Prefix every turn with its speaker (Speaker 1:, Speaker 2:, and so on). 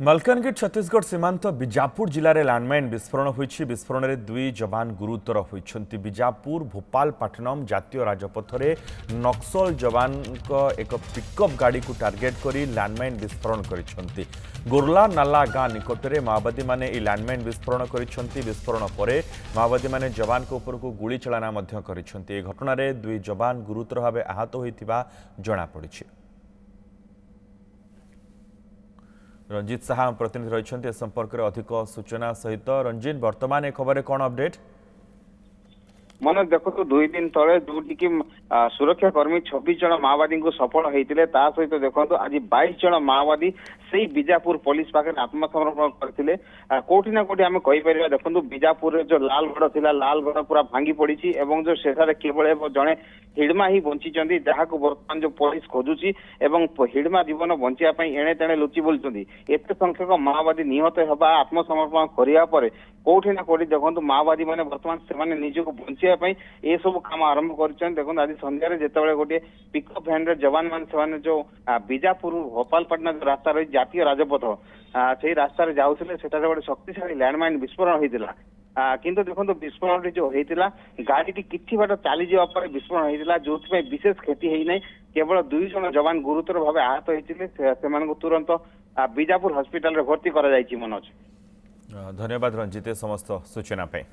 Speaker 1: मलकानगिरी छत्तीसगढ़ सीमांत बीजापुर जिले में लैंडमाइन विस्फोरण होती। विस्फोरण में दुई जवान गुरुतर होती। बीजापुर भोपालपाटनम जातीय राजपथ में नक्सल जवान एक पिकअप गाड़ी को टार्गेट कर लैंडमाइन विस्फोरण कर गोरला नाला गाँ निकट में माओवादी मैंने लैंडमाइन विस्फोरण कर विस्फोरण पर माओवादी मैंने जवान के उपर को गुली चलाना कर घटना दुई जवान गुरुतर भाव आहत होता जमापड़ी। रंजित साहा प्रतिनिधि रही संपर्क में अधिक सूचना सहित। रंजित, वर्तमान ए खबर कौन अपडेट?
Speaker 2: मनोज देखो दुई दिन तले जोटि सुरक्षा कर्मी 26 जन माओवादी को सफल होते सहित देखो आज 22 जन माओवादी से बीजापुर पुलिस पाखे आत्मसमर्पण करते। कोठी ना कोठी आम कहीपर देखो बीजापुर जो लालगढ़ थिला लालगढ़ पूरा भांगी पड़ी जो सेठारे केवल जड़े हिड़मा ही बंची जहाँ को बर्तमान जो पुलिस खोजुची हिड़मा जीवन बचाई एणे तेणे लुचि बोलुं एत संख्यक माओवादी निहत होगा आत्मसमर्पण करने कोठी ना कोठी देखो माओवादी मैंने बर्तमान से निजक बचाई ये सब काम आरंभ कर देखो आज संध्यारे जिते गोटे पिकअप भैन जवान मान जो बीजापुर भोपालपाटना जो रास्ता रही जातीय राजपथ से रास्तार जाऊे से गोटे शक्तिशाली लैंडमाइन विस्फोरण होता। किंतु देखो विस्फोरण जो होता गाड़ी किसी बाट चली जावापर विस्फोरण होता जो विशेष क्षति है केवल 2 जन जवान गुरुतर भाव आहत होते तुरंत बीजापुर हॉस्पिटल भर्ती कर मनोज।
Speaker 1: धन्यवाद रंजित समस्त सूचना पे।